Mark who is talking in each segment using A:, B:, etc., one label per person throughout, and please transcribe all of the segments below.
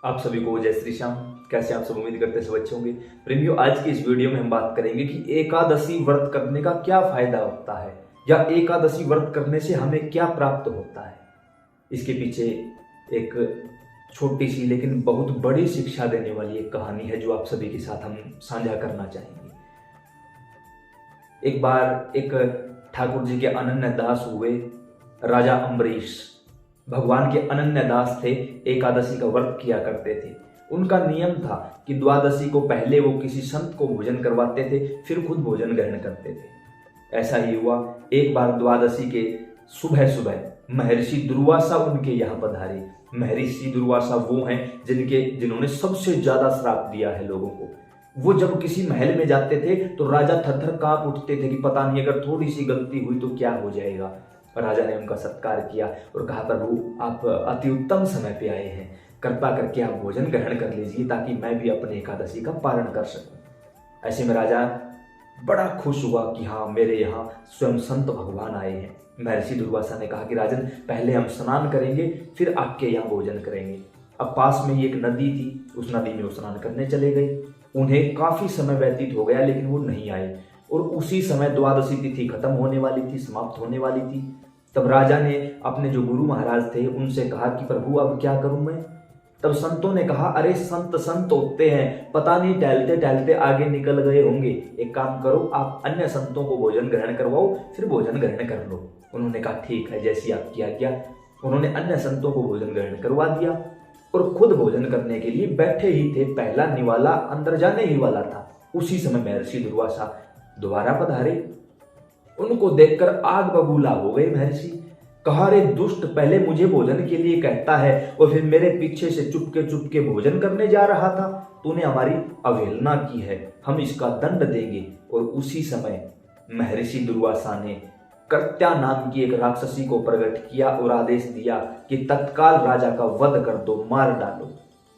A: आप सभी को जय श्री श्याम। कैसे आप सब, उम्मीद करते हैं सब अच्छे होंगे। प्रेमियों, आज की इस वीडियो में हम बात करेंगे कि एकादशी व्रत करने का क्या फायदा होता है या एकादशी व्रत करने से हमें क्या प्राप्त होता है। इसके पीछे एक छोटी सी लेकिन बहुत बड़ी शिक्षा देने वाली एक कहानी है जो आप सभी के साथ हम साझा करना चाहेंगे। एक बार एक ठाकुर जी के अनन्य दास हुए राजा अम्बरीश भगवान के अनन्य दास थे। एकादशी का व्रत किया करते थे। उनका नियम था कि द्वादशी को पहले वो किसी संत को भोजन करवाते थे, फिर खुद भोजन ग्रहण करते थे। ऐसा ही हुआ। एक बार द्वादशी के सुबह सुबह महर्षि दुर्वासा उनके यहाँ पधारे। महर्षि दुर्वासा वो हैं जिन्होंने सबसे ज्यादा श्राप दिया है लोगों को। वो जब किसी महल में जाते थे तो राजा थर-थर कांप उठते थे कि पता नहीं अगर थोड़ी सी गलती हुई तो क्या हो जाएगा। राजा ने उनका सत्कार किया और कहा, प्रभु आप अति उत्तम समय पे आए हैं, कृपा करके आप भोजन ग्रहण कर लीजिए ताकि मैं भी अपने एकादशी का पारण कर सकूं। ऐसे में राजा बड़ा खुश हुआ कि हाँ, मेरे यहाँ स्वयं संत भगवान आए हैं। महर्षि दुर्वासा ने कहा कि राजन, पहले हम स्नान करेंगे फिर आपके यहाँ भोजन करेंगे। अब पास में ही एक नदी थी, उस नदी में वो स्नान करने चले गए। उन्हें काफी समय व्यतीत हो गया लेकिन वो नहीं आए और उसी समय द्वादशी तिथि खत्म होने वाली थी, समाप्त होने वाली थी। तब राजा ने अपने जो गुरु महाराज थे उनसे कहा कि प्रभु अब क्या करूं मैं। तब संतों ने कहा, अरे संत होते हैं, पता नहीं टहलते टहलते आगे निकल गए होंगे। एक काम करो, आप अन्य संतों को भोजन ग्रहण करवाओ, फिर भोजन ग्रहण कर लो। उन्होंने कहा ठीक है, जैसी आपकी आज्ञा। उन्होंने अन्य संतों को भोजन ग्रहण करवा दिया और खुद भोजन करने के लिए बैठे ही थे। पहला निवाला अंदर जाने ही वाला था। उसी समय महर्षि दुर्वासा दोबारा पधारे। उनको देखकर आग बबूला हो गए महर्षि। कहा, रे दुष्ट, पहले मुझे भोजन के लिए कहता है और फिर मेरे पीछे से चुपके चुपके भोजन करने जा रहा था। तूने हमारी अवहेलना की है, हम इसका दंड देंगे। और उसी समय महर्षि दुर्वासा ने कर्त्या नाम की एक राक्षसी को प्रकट किया और आदेश दिया कि तत्काल राजा का वध कर दो, मार डालो।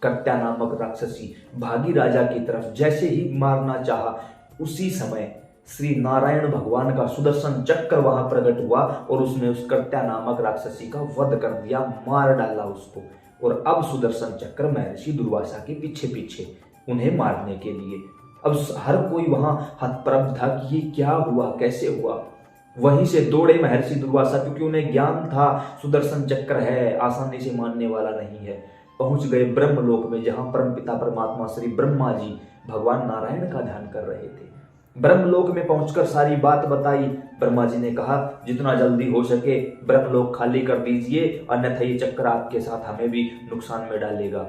A: कर्त्या नामक राक्षसी भागी राजा की तरफ। जैसे ही मारना चाहा, उसी समय श्री नारायण भगवान का सुदर्शन चक्र वहां प्रकट हुआ और उसने उस कर्त्या नामक राक्षसी का वध कर दिया, मार डाला उसको। और अब सुदर्शन चक्र महर्षि दुर्वासा के पीछे पीछे उन्हें मारने के लिए। अब हर कोई वहां हतप्रभ था कि ये क्या हुआ, कैसे हुआ। वहीं से दौड़े महर्षि दुर्वासा, क्योंकि उन्हें ज्ञान था सुदर्शन चक्र है, आसानी से मानने वाला नहीं है। पहुंच गए ब्रह्मलोक में, जहां परमपिता परमात्मा श्री ब्रह्मा जी भगवान नारायण का ध्यान कर रहे थे। ब्रह्मलोक में पहुंचकर सारी बात बताई। ब्रह्मा जी ने कहा, जितना जल्दी हो सके ब्रह्मलोक खाली कर दीजिए, अन्यथा ये चक्र आपके साथ हमें भी नुकसान में डालेगा।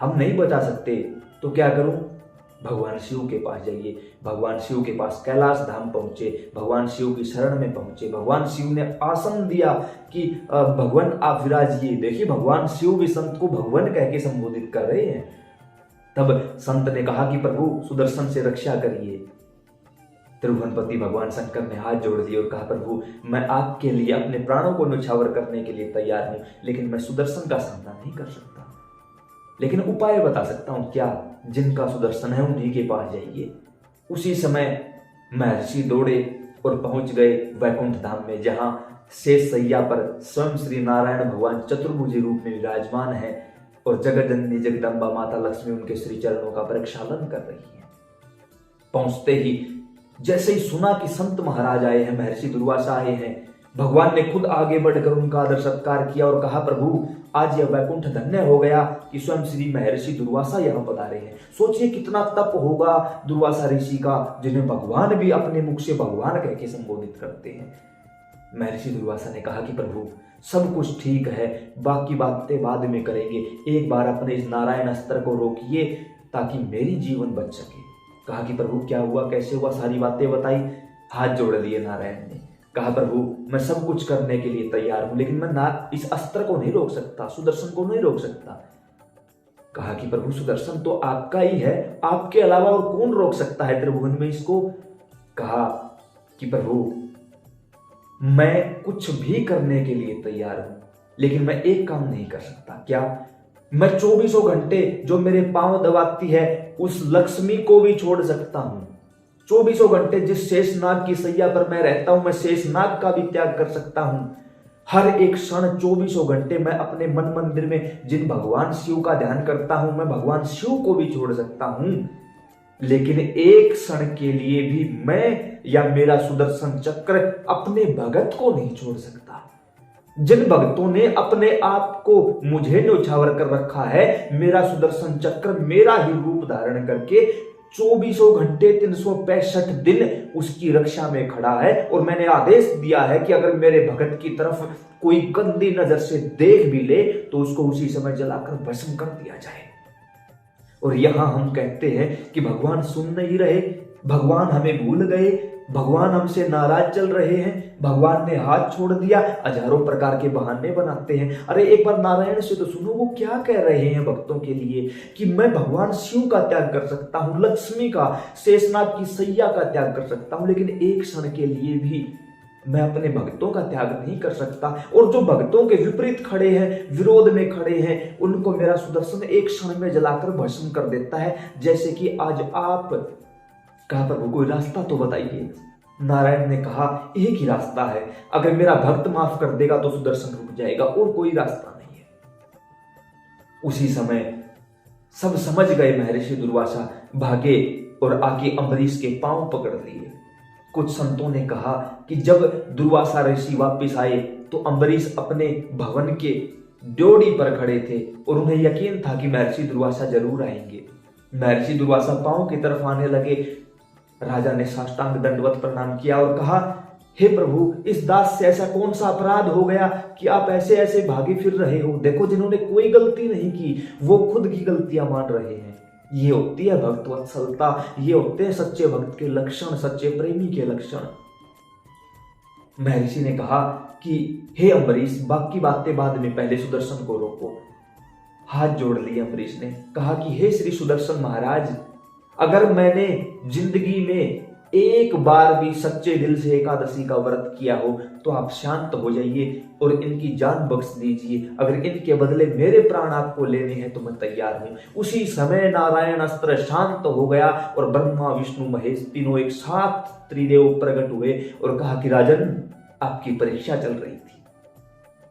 A: हम नहीं बचा सकते तो क्या करूं? भगवान शिव के पास जाइए। भगवान शिव के पास कैलाश धाम पहुंचे, भगवान शिव की शरण में पहुंचे। भगवान शिव ने आसन दिया कि भगवान आप विराजिए। देखिए, भगवान शिव भी संत को भगवान कह के संबोधित कर रहे हैं। तब संत ने कहा कि प्रभु सुदर्शन से रक्षा करिए। त्रिभुवनपति भगवान शंकर ने हाथ जोड़ दिए और कहा, प्रभु मैं आपके लिए अपने प्राणों को न्यौछावर करने के लिए तैयार हूं, लेकिन मैं सुदर्शन का सामना नहीं कर सकता। लेकिन उपाय बता सकता हूं। क्या? जिनका सुदर्शन है उन्हीं के पास जाइए। उसी समय महर्षि दौड़े और पहुंच गए वैकुंठ धाम में, जहां शेष सैया पर स्वयं श्री नारायण भगवान चतुर्भुजी रूप में विराजमान है और जगतजननी जगदम्बा माता लक्ष्मी उनके श्री चरणों का प्रक्षालन कर रही है। पहुंचते ही जैसे ही सुना कि संत महाराज आए हैं, महर्षि दुर्वासा आए हैं, भगवान ने खुद आगे बढ़कर उनका आदर सत्कार किया और कहा, प्रभु आज यह वैकुंठ धन्य हो गया कि स्वयं श्री महर्षि दुर्वासा यहाँ पधारे हैं। सोचिए कितना तप होगा दुर्वासा ऋषि का, जिन्हें भगवान भी अपने मुख से भगवान कह के संबोधित करते हैं। महर्षि दुर्वासा ने कहा कि प्रभु सब कुछ ठीक है, बाकी बातें बाद में करेंगे, एक बार अपने इस नारायण अस्त्र को रोकिए ताकि मेरी जीवन बच सके। कहा कि प्रभु क्या हुआ, कैसे हुआ, सारी बातें बताई। हाथ जोड़ लिए नारायण ने। कहा, प्रभु मैं सब कुछ करने के लिए तैयार हूं, लेकिन मैं इस अस्त्र को नहीं रोक सकता, सुदर्शन को नहीं रोक सकता। कहा कि प्रभु सुदर्शन तो आपका ही है, आपके अलावा और कौन रोक सकता है त्रिभुवन में इसको। कहा कि प्रभु मैं कुछ भी करने के लिए तैयार हूं, लेकिन मैं एक काम नहीं कर सकता। क्या? मैं 24 घंटे जो मेरे पांव दबाती है उस लक्ष्मी को भी छोड़ सकता हूं। 24 घंटे जिस शेषनाग की सैया पर मैं रहता हूं, मैं शेषनाग का भी त्याग कर सकता हूं। हर एक क्षण 24 घंटे मैं अपने मन मंदिर में जिन भगवान शिव का ध्यान करता हूं, मैं भगवान शिव को भी छोड़ सकता हूं, लेकिन एक क्षण के लिए भी मैं या मेरा सुदर्शन चक्र अपने भगत को नहीं छोड़ सकता। जिन भक्तों ने अपने आप को मुझे न्योछावर कर रखा है, मेरा सुदर्शन चक्र मेरा ही रूप धारण करके 24 घंटे 365 दिन उसकी रक्षा में खड़ा है। और मैंने आदेश दिया है कि अगर मेरे भगत की तरफ कोई गंदी नजर से देख भी ले तो उसको उसी समय जलाकर भस्म कर दिया जाए। और यहां हम कहते हैं कि भगवान सुन नहीं रहे, भगवान हमें भूल गए, भगवान हमसे नाराज चल रहे हैं, भगवान ने हाथ छोड़ दिया, हजारों प्रकार के बहाने बनाते हैं। अरे एक बार नारायण से तो सुनो, वो क्या कह रहे हैं भक्तों के लिए कि मैं भगवान शिव का त्याग कर सकता हूं, लक्ष्मी का, शेषनाग की सैया का त्याग कर सकता हूं, लेकिन एक क्षण के लिए भी मैं अपने भक्तों का त्याग नहीं कर सकता। और जो भक्तों के विपरीत खड़े हैं, विरोध में खड़े हैं, उनको मेरा सुदर्शन एक क्षण में जलाकर भस्म कर देता है। जैसे कि आज आप कहा, प्रभु कोई रास्ता तो बताइए। नारायण ने कहा एक ही रास्ता है, अगर मेरा भक्त माफ कर देगा तो सुदर्शन रुक जाएगा, और कोई रास्ता नहीं है। उसी समय सब समझ गए, महर्षि दुर्वासा भागे और आके अम्बरीश के पांव पकड़ लिए। कुछ संतों ने कहा कि जब दुर्वासा ऋषि वापस आए तो अम्बरीश अपने भवन के ड्योढ़ी पर खड़े थे और उन्हें यकीन था कि महर्षि दुर्वासा जरूर आएंगे। महर्षि दुर्वासा पांव की तरफ आने लगे। राजा ने साष्टांग दंडवत प्रणाम किया और कहा, हे प्रभु, इस दास से ऐसा कौन सा अपराध हो गया कि आप ऐसे ऐसे भागे फिर रहे हो? देखो, जिन्होंने कोई गलती नहीं की वो खुद की गलतियां मान रहे हैं। ये होती है भक्त वत्सलता, ये होते हैं सच्चे भक्त के लक्षण, सच्चे प्रेमी के लक्षण। महर्षि ने कहा कि हे अम्बरीश, बाकी बातें बाद में, पहले सुदर्शन को रोको। हाथ जोड़ लिए अम्बरीश ने, कहा कि हे श्री सुदर्शन महाराज, अगर मैंने जिंदगी में एक बार भी सच्चे दिल से एकादशी का व्रत किया हो तो आप शांत हो जाइए और इनकी जान बख्श दीजिए। अगर इनके बदले मेरे प्राण आपको लेने हैं तो मैं तैयार हूं। उसी समय नारायण अस्त्र शांत हो गया और ब्रह्मा विष्णु महेश तीनों एक साथ त्रिदेव प्रकट हुए और कहा कि राजन, आपकी परीक्षा चल रही थी,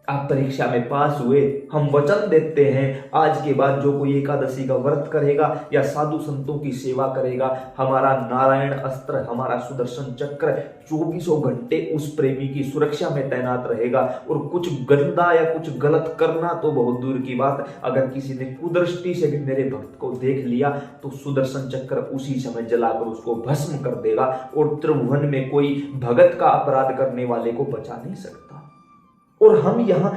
A: आप परीक्षा में पास हुए। हम वचन देते हैं आज के बाद जो कोई एकादशी का व्रत करेगा या साधु संतों की सेवा करेगा, हमारा नारायण अस्त्र, हमारा सुदर्शन चक्र 24 घंटे उस प्रेमी की सुरक्षा में तैनात रहेगा। और कुछ गंदा या कुछ गलत करना तो बहुत दूर की बात, अगर किसी ने कुदृष्टि से भी मेरे भक्त को देख लिया तो सुदर्शन चक्र उसी समय जलाकर उसको भस्म कर देगा और त्रिभुवन में कोई भगत का अपराध करने वाले को बचा नहीं सकता। और हम यहां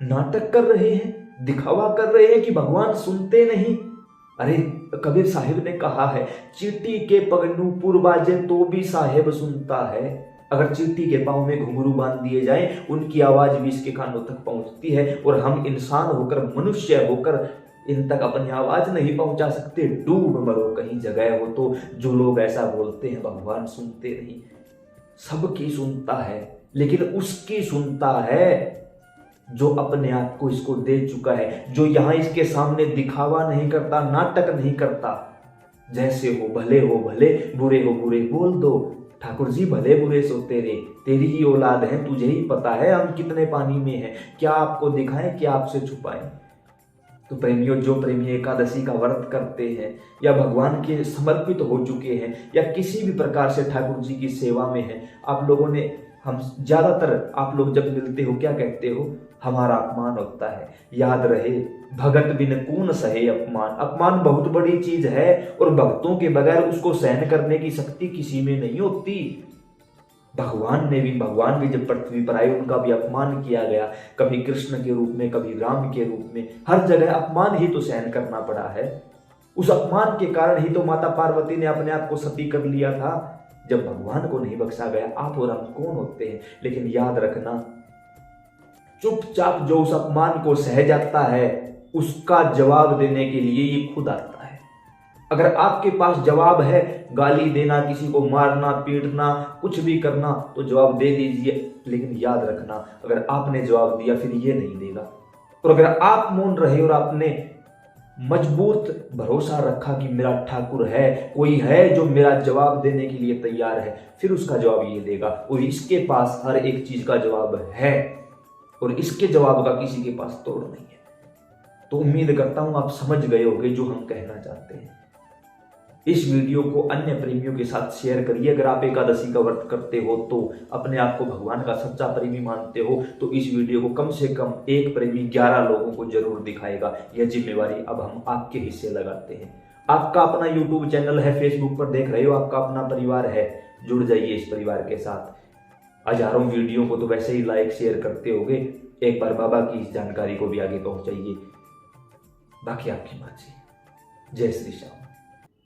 A: नाटक कर रहे हैं, दिखावा कर रहे हैं कि भगवान सुनते नहीं। अरे कबीर साहिब ने कहा है, चींटी के पगनू पुरबाजे तो भी साहेब सुनता है। अगर चींटी के पांव में घुंघरू बांध दिए जाएं, उनकी आवाज भी इसके कानों तक पहुंचती है। और हम इंसान होकर, मनुष्य होकर इन तक अपनी आवाज नहीं पहुंचा सकते। डूब मरो कहीं जगह हो तो। जो लोग ऐसा बोलते हैं भगवान सुनते नहीं, सबकी सुनता है, लेकिन उसकी सुनता है जो अपने आप को इसको दे चुका है, जो यहां इसके सामने दिखावा नहीं करता, नाटक नहीं करता। जैसे हो भले हो भले, बुरे हो बुरे बोल दो। ठाकुर जी भले बुरे सो तेरे, तेरी ही औलाद है, तुझे ही पता है हम कितने पानी में हैं, क्या आपको दिखाएं क्या आपसे छुपाएं। तो प्रेमियों, जो प्रेमी एकादशी का व्रत करते हैं या भगवान के समर्पित हो चुके हैं या किसी भी प्रकार से ठाकुर जी की सेवा में हैं, आप लोगों ने, हम ज्यादातर आप लोग जब मिलते हो क्या कहते हो? हमारा अपमान होता है। याद रहे, भगत बिन कून सहे अपमान। अपमान बहुत बड़ी चीज है और भक्तों के बगैर उसको सहन करने की शक्ति किसी में नहीं होती। भगवान भी जब पृथ्वी पर आए उनका भी अपमान किया गया, कभी कृष्ण के रूप में, कभी राम के रूप में, हर जगह अपमान ही तो सहन करना पड़ा है। उस अपमान के कारण ही तो माता पार्वती ने अपने आप को सती कर लिया था, जब भगवान को नहीं बख्शा गया। आप और हम कौन होते हैं? लेकिन याद रखना, चुपचाप जो उस अपमान को सह जाता है उसका जवाब देने के लिए ये खुद आता है। अगर आपके पास जवाब है, गाली देना, किसी को मारना, पीटना, कुछ भी करना, तो जवाब दे दीजिए। लेकिन याद रखना, अगर आपने जवाब दिया फिर ये नहीं देगा। और अगर आप मौन रहे और आपने मजबूत भरोसा रखा कि मेरा ठाकुर है, कोई है जो मेरा जवाब देने के लिए तैयार है, फिर उसका जवाब ये देगा। और इसके पास हर एक चीज का जवाब है। और इसके जवाब का किसी के पास तोड़ नहीं है। तो उम्मीद करता हूं आप समझ गए होंगे जो हम कहना चाहते हैं। इस वीडियो को अन्य प्रेमियों के साथ शेयर करिए। अगर आप एकादशी का व्रत करते हो तो अपने आप को भगवान का सच्चा प्रेमी मानते हो तो इस वीडियो को कम से कम एक प्रेमी 11 लोगों को जरूर दिखाएगा। यह जिम्मेवारी अब हम आपके हिस्से लगाते हैं। आपका अपना यूट्यूब चैनल है, फेसबुक पर देख रहे हो, आपका अपना परिवार है, जुड़ जाइए इस परिवार के साथ। हजारों वीडियो को तो वैसे ही लाइक शेयर करते होगे, एक बार बाबा की इस जानकारी को भी आगे पहुंचाइए। बाकी आपकी मर्जी। जय श्री श्याम।